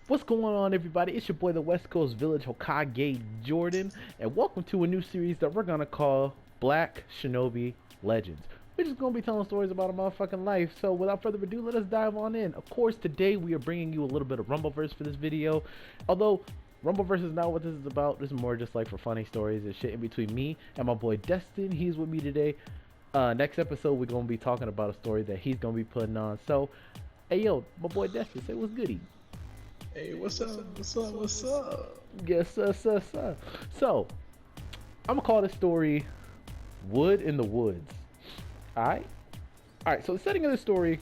What's going on, everybody? It's your boy, the West Coast Village Hokage Jordan, and welcome to a new series that we're gonna call Black Shinobi Legends. We're just gonna be telling stories about a motherfucking life. So, without further ado, let us dive on in. Of course, today we are bringing you a little bit of Rumbleverse for this video. Although Rumbleverse is not what this is about. This is more just like for funny stories and shit in between me and my boy Destin. He's with me today. Next episode, we're gonna be talking about a story that he's gonna be putting on. So, hey yo, my boy Destin, say what's goody. Hey, what's up? What's up? What's up? Yes, sir. So, I'm gonna call this story Wood in the Woods. Alright? Alright, so the setting of the story.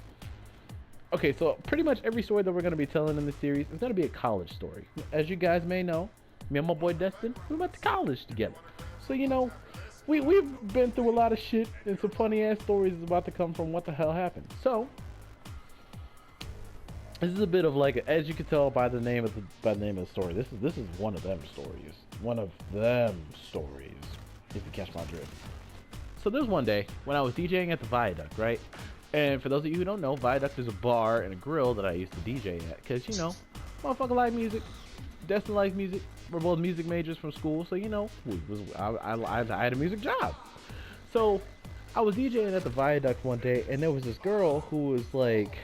Okay, so pretty much every story that we're gonna be telling in this series is gonna be a college story. As you guys may know, me and my boy Destin, we went to college together. So, you know, we've been through a lot of shit, and some funny ass stories is about to come from what the hell happened. So, this is a bit of like, as you can tell by the name of the story, this is one of them stories. One of them stories, if you catch my drift. So there's one day when I was DJing at the Viaduct, right? And for those of you who don't know, Viaduct is a bar and a grill that I used to DJ at. Cause you know, motherfucker like music, Destin likes music. We're both music majors from school, so you know, I had a music job. So I was DJing at the Viaduct one day, and there was this girl who was like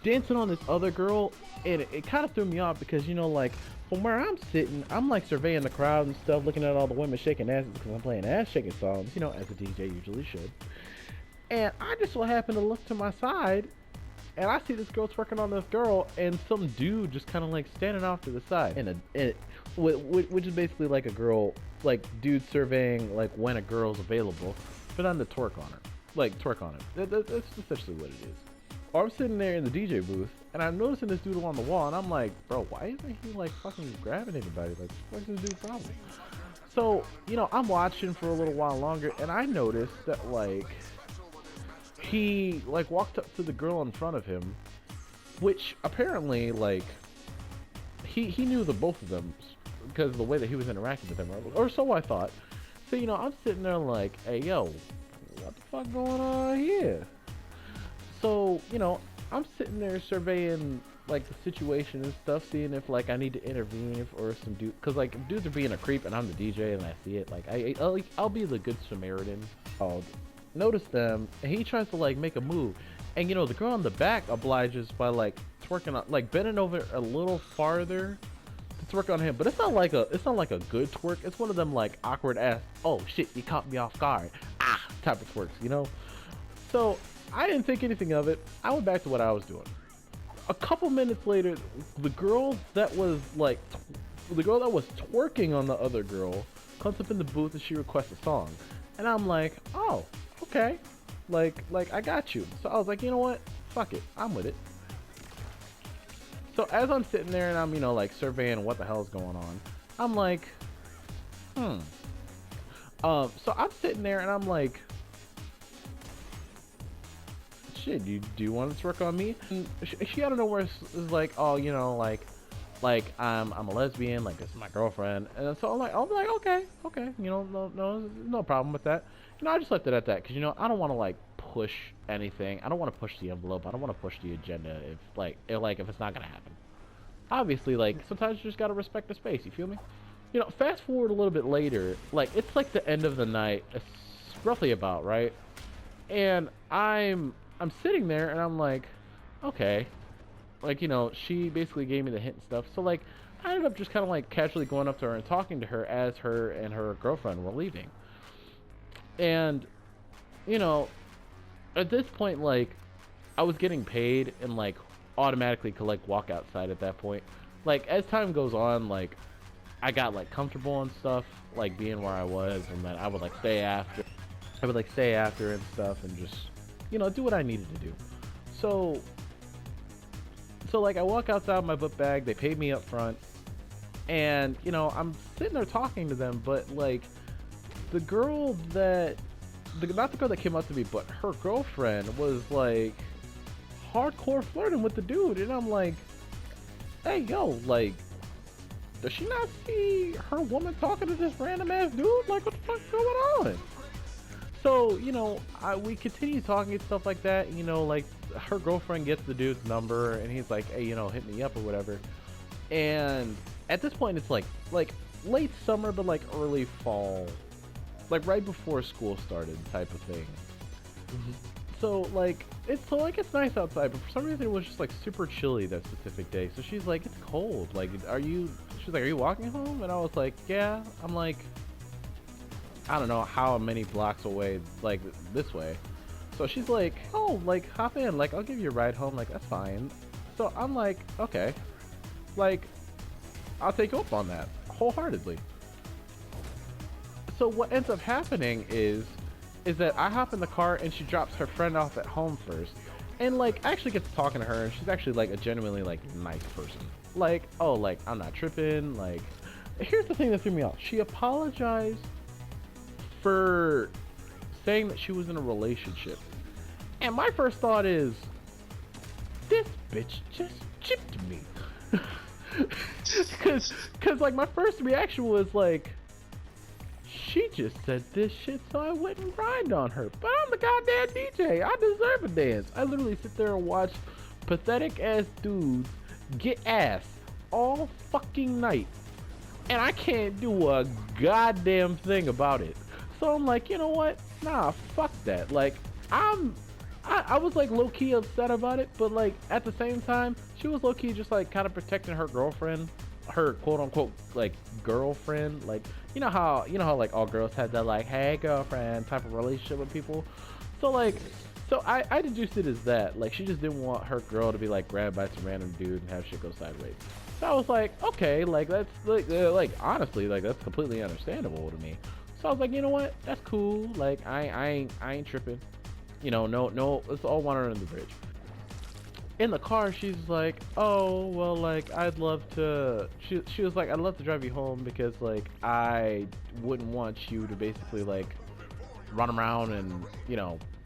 dancing on this other girl, and it kind of threw me off because, you know, like from where I'm sitting, I'm like surveying the crowd and stuff, looking at all the women shaking asses because I'm playing ass shaking songs, you know, as a DJ usually should. And I just so happened to look to my side, and I see this girl twerking on this girl, and some dude just kind of like standing off to the side, which is basically like a girl, like dude surveying like when a girl's available for them to twerk on her, like twerk on it. That's essentially what it is. I'm sitting there in the DJ booth, and I'm noticing this dude on the wall, and I'm like, bro, why isn't he like fucking grabbing anybody? Like, what's this dude's problem? So, you know, I'm watching for a little while longer, and I noticed that like he like walked up to the girl in front of him, which apparently like he knew the both of them because of the way that he was interacting with them, or so I thought. So, you know, I'm sitting there like, hey yo, what the fuck going on here? So, you know, I'm sitting there surveying like the situation and stuff, seeing if like I need to intervene or some dude, because like if dudes are being a creep and I'm the DJ and I see it, like I'll be the good Samaritan. I'll notice them, and he tries to like make a move, and you know the girl in the back obliges by like twerking on, like bending over a little farther to twerk on him. But it's not like a good twerk. It's one of them like awkward ass, oh shit, you caught me off guard, type of twerks, you know. So I didn't think anything of it. I went back to what I was doing. A couple minutes later, the girl that was twerking on the other girl comes up in the booth and she requests a song. And I'm like, oh, okay. Like I got you. So I was like, you know what? Fuck it. I'm with it. So as I'm sitting there and I'm, you know, like surveying what the hell's going on, I'm like, so I'm sitting there and I'm like, shit, do you want to twerk on me? And she out of nowhere is like, oh, you know, like I'm a lesbian, like this is my girlfriend. And so I'm like, okay, you know, no problem with that. You know, I just left it at that because, you know, I don't want to like push anything. I don't want to push the envelope. I don't want to push the agenda if it's not gonna happen. Obviously, like sometimes you just gotta respect the space. You feel me? You know, fast forward a little bit later, like it's like the end of the night. It's roughly about right, and I'm sitting there and I'm like, okay, like, you know, she basically gave me the hint and stuff. So like, I ended up just kind of like casually going up to her and talking to her as her and her girlfriend were leaving. And, you know, at this point, like, I was getting paid and like automatically could like walk outside at that point. Like, as time goes on, like, I got like comfortable and stuff, like being where I was, and then I would like stay after. And stuff and just, you know, do what I needed to do. So like I walk outside with my book bag, they paid me up front, and you know, I'm sitting there talking to them, but like the girl not the girl that came up to me, but her girlfriend was like hardcore flirting with the dude, and I'm like, hey yo, like, does she not see her woman talking to this random ass dude? Like, what the fuck's going on? So, you know, we continue talking and stuff like that. You know, like, her girlfriend gets the dude's number, and he's like, hey, hit me up or whatever. And at this point, it's like late summer, but like early fall, like right before school started, type of thing. So it's nice outside, but for some reason it was just like super chilly that specific day. So she's like, it's cold. Like, she's like, are you walking home? And I was like, yeah. I'm like, I don't know how many blocks away, like this way. So she's like, oh, like hop in, like I'll give you a ride home, like that's fine. So I'm like, okay, like I'll take you up on that wholeheartedly. So what ends up happening is that I hop in the car and she drops her friend off at home first, and like I actually get to talking to her, and she's actually like a genuinely like nice person. Like, oh, like I'm not tripping. Like, here's the thing that threw me off. She apologized for saying that she was in a relationship, and my first thought is, this bitch just chipped me. Cause like my first reaction was like, she just said this shit so I wouldn't grind on her. But I'm the goddamn DJ. I deserve a dance. I literally sit there and watch pathetic ass dudes get ass all fucking night, and I can't do a goddamn thing about it. So I'm like, you know what? Nah, fuck that. Like, I was like low-key upset about it, but like at the same time, she was low-key just like kind of protecting her girlfriend, her quote-unquote like girlfriend. Like, you know how like all girls had that like, hey girlfriend type of relationship with people. So I deduced it as that, like she just didn't want her girl to be like grabbed by some random dude and have shit go sideways. So I was like, okay, like that's like honestly, like that's completely understandable to me. So I was like, you know what, that's cool. Like I ain't tripping. No, it's all water under the bridge. In the car, she's like, oh, well, like, I'd love to, she was like, I'd love to drive you home because, like, I wouldn't want you to basically, like, run around and,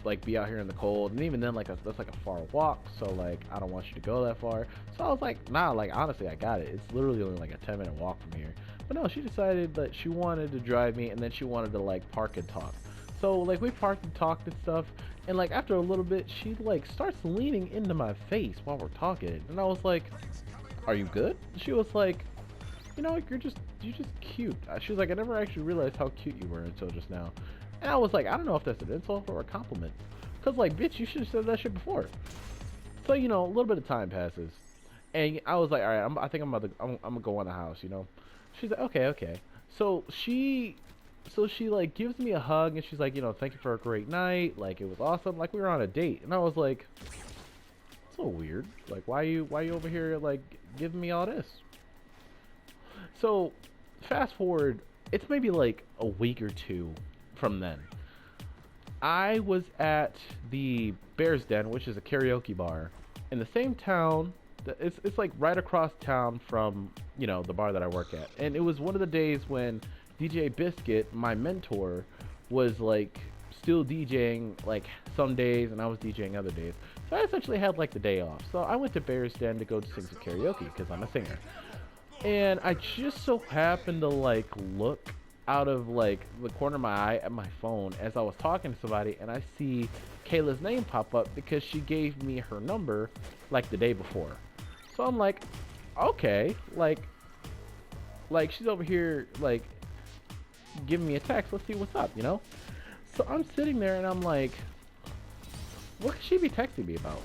like, be out here in the cold. And even then, like, that's, like, a far walk, so, like, I don't want you to go that far. So I was like, nah, like, honestly, I got it. It's literally only, like, a 10-minute walk from here. But no, she decided that she wanted to drive me, and then she wanted to, like, park and talk. So, like, we parked and talked and stuff, and, like, after a little bit, she, like, starts leaning into my face while we're talking, and I was like, are you good? She was like, you're just cute. She was like, I never actually realized how cute you were until just now. And I was like, I don't know if that's an insult or a compliment, because, like, bitch, you should have said that shit before. So, a little bit of time passes, and I was like, all right, I think I'm gonna go in the house, She's like, okay. So she like gives me a hug, and she's like, thank you for a great night. Like, it was awesome. Like, we were on a date. And I was like, so weird. Like, why you over here, like, giving me all this? So fast forward, it's maybe like a week or two from then. I was at the Bear's Den, which is a karaoke bar in the same town. It's like right across town from, the bar that I work at. And it was one of the days when DJ Biscuit, my mentor, was like still DJing like some days, and I was DJing other days. So I essentially had like the day off. So I went to Bear's Den to go sing some karaoke because I'm a singer. And I just so happened to like look out of like the corner of my eye at my phone as I was talking to somebody, and I see Kayla's name pop up because she gave me her number like the day before. So I'm like, okay, like she's over here like giving me a text, let's see what's up, So I'm sitting there and I'm like, what could she be texting me about?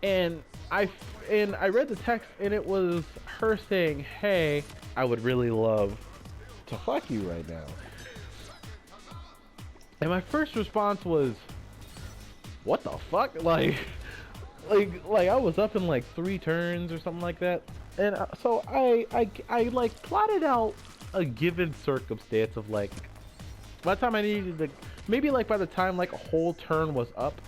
And I read the text, and it was her saying, hey, I would really love to fuck you right now. And my first response was, what the fuck? Like I was up in like 3 turns or something like that. And so I like plotted out a given circumstance of like, by the time I needed to, maybe like by the time like a whole turn was up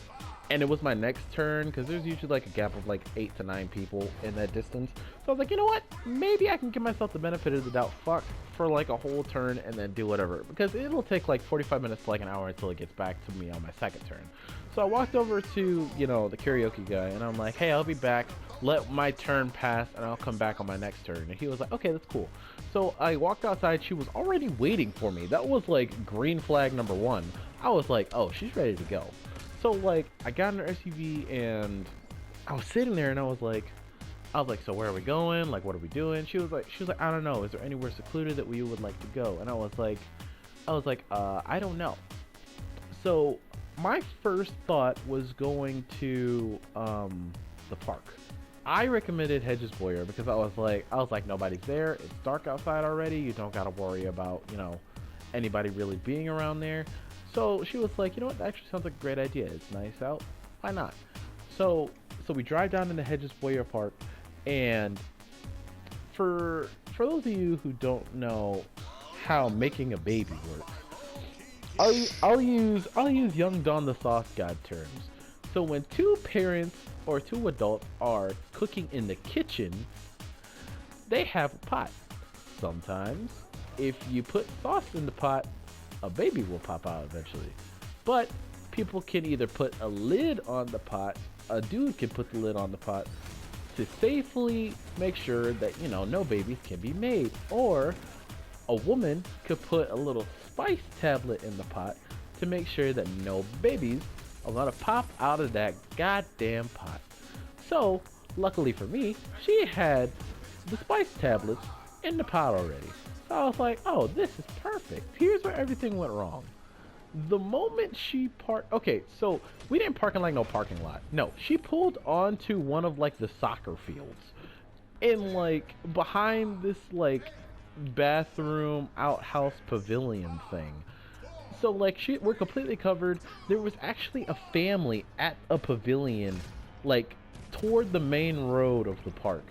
and it was my next turn, because there's usually like a gap of like 8 to 9 people in that distance. So I was like, you know what, maybe I can give myself the benefit of the doubt, fuck for like a whole turn and then do whatever, because it'll take like 45 minutes to like an hour until it gets back to me on my second turn. So I walked over to, the karaoke guy, and I'm like, hey, I'll be back, let my turn pass, and I'll come back on my next turn. And he was like, okay, that's cool. So I walked outside, she was already waiting for me. That was like green flag number 1. I was like, oh, she's ready to go. So like I got in her SUV and I was sitting there and I was like, so where are we going? Like, what are we doing? She was like, I don't know. Is there anywhere secluded that we would like to go? And I don't know. So my first thought was going to the park. I recommended Hedges Boyer because I was like, nobody's there. It's dark outside already. You don't gotta worry about, anybody really being around there. So she was like, you know what? That actually sounds like a great idea. It's nice out. Why not? So we drive down into Hedges Boyer Park, and for those of you who don't know how making a baby works, I'll use young Don the Sauce God terms. So when two parents or two adults are cooking in the kitchen, they have a pot. Sometimes, if you put sauce in the pot, a baby will pop out eventually. But people can either put a lid on the pot, a dude can put the lid on the pot to safely make sure that, no babies can be made. Or a woman could put a little spice tablet in the pot to make sure that no babies are gonna pop out of that goddamn pot. So, luckily for me, she had the spice tablets in the pot already. So I was like, oh, this is perfect. Here's where everything went wrong. The moment she parked, okay, so we didn't park in like no parking lot. No, she pulled onto one of like the soccer fields. And like behind this like bathroom outhouse pavilion thing. So like we're completely covered. There was actually a family at a pavilion like toward the main road of the park.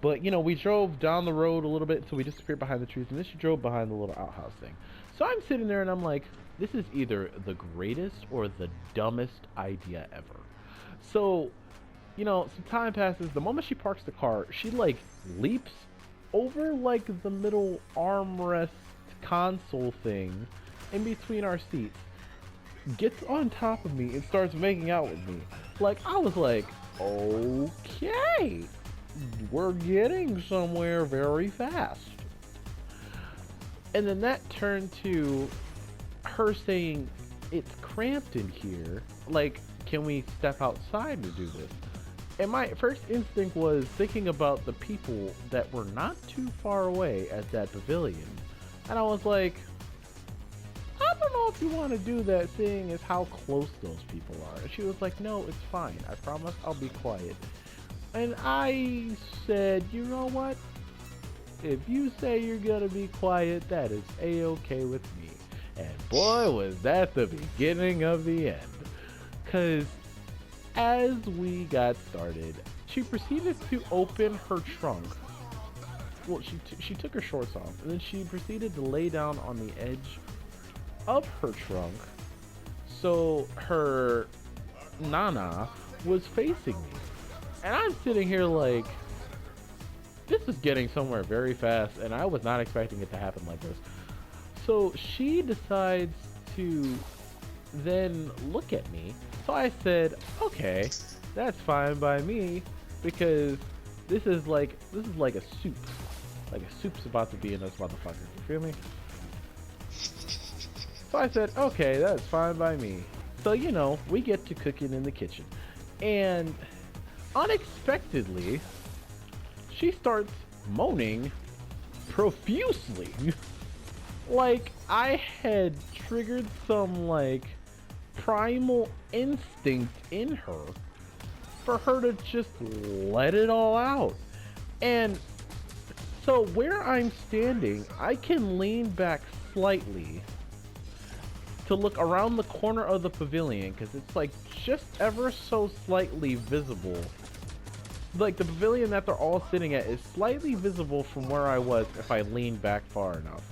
But we drove down the road a little bit, so we disappeared behind the trees, and then she drove behind the little outhouse thing. So I'm sitting there and I'm like, this is either the greatest or the dumbest idea ever. So, some time passes. The moment she parks the car, she like leaps over like the middle armrest console thing in between our seats, gets on top of me and starts making out with me. Like, I was like, okay, we're getting somewhere very fast. And then that turned to her saying, it's cramped in here. Like, can we step outside to do this? And my first instinct was thinking about the people that were not too far away at that pavilion. And I was like, I don't know if you want to do that, seeing as how close those people are. And she was like, no, it's fine. I promise I'll be quiet. And I said, you know what? If you say you're gonna be quiet, that is a-okay with me. And boy, was that the beginning of the end. Cause as we got started, she proceeded to open her trunk. Well, she took her shorts off, and then she proceeded to lay down on the edge of her trunk, so her nana was facing me. And I'm sitting here like, this is getting somewhere very fast, and I was not expecting it to happen like this. So she decides to then look at me. So I said, okay, that's fine by me, because this is like a soup. Like a soup's about to be in this motherfucker. You feel me? So I said, okay, that's fine by me. So, we get to cooking in the kitchen. And unexpectedly, she starts moaning profusely. Like I had triggered some like primal instinct in her for her to just let it all out. And so where I'm standing, I can lean back slightly to look around the corner of the pavilion, because it's like just ever so slightly visible. Like the pavilion that they're all sitting at is slightly visible from where I was if I lean back far enough.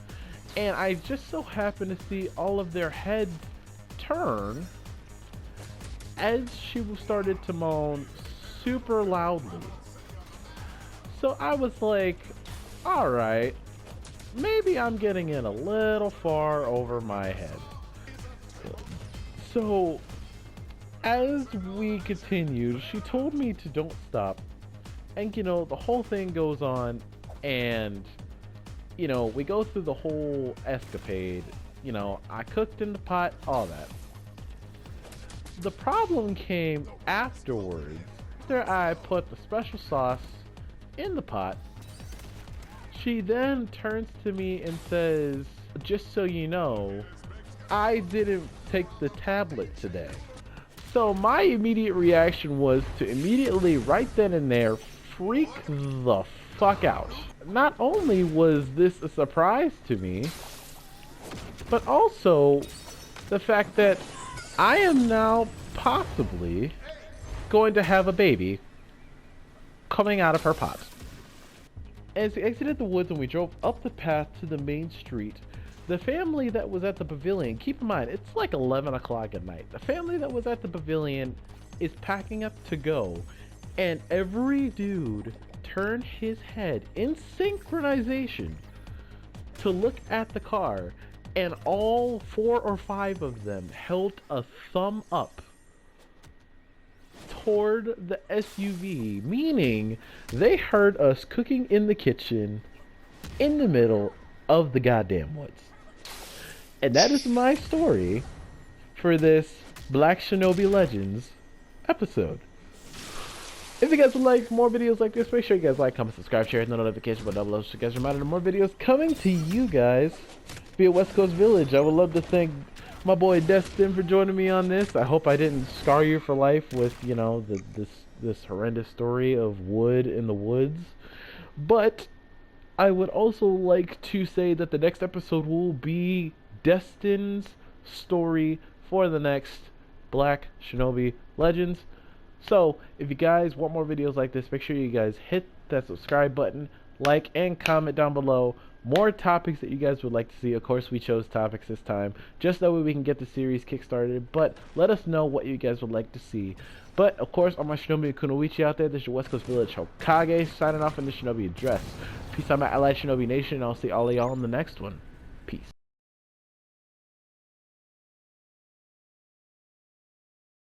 And I just so happen to see all of their heads turn as she started to moan super loudly. So I was like, alright, maybe I'm getting in a little far over my head. So as we continued, she told me to don't stop. And the whole thing goes on, and we go through the whole escapade. I cooked in the pot, all that. The problem came afterwards. After I put the special sauce in the pot, she then turns to me and says, just so you know, I didn't take the tablet today. So my immediate reaction was to immediately, right then and there, freak the fuck out. Not only was this a surprise to me, but also the fact that I am now possibly going to have a baby coming out of her pot. As we exited the woods and we drove up the path to the main street, the family that was at the pavilion, keep in mind, it's like 11 o'clock at night. The family that was at the pavilion is packing up to go, and every dude turned his head in synchronization to look at the car, and all 4 or 5 of them held a thumb up toward the SUV, meaning they heard us cooking in the kitchen in the middle of the goddamn woods. And that is my story for this Black Shinobi Legends episode. If you guys would like more videos like this, make sure you guys like, comment, subscribe, share, hit the notification bell down below so you guys are reminded of more videos coming to you guys via West Coast Village. I would love to thank my boy Destin for joining me on this. I hope I didn't scar you for life with, you know, this horrendous story of wood in the woods. But I would also like to say that the next episode will be Destin's story for the next Black Shinobi Legends. So, if you guys want more videos like this, make sure you guys hit that subscribe button, like, and comment down below more topics that you guys would like to see. Of course, we chose topics this time, just that way we can get the series kickstarted, but let us know what you guys would like to see. But, of course, all my Shinobi and Kunoichi out there, this is your West Coast Village Hokage, signing off in the Shinobi address. Peace out, my allied Shinobi Nation, and I'll see all of y'all in the next one.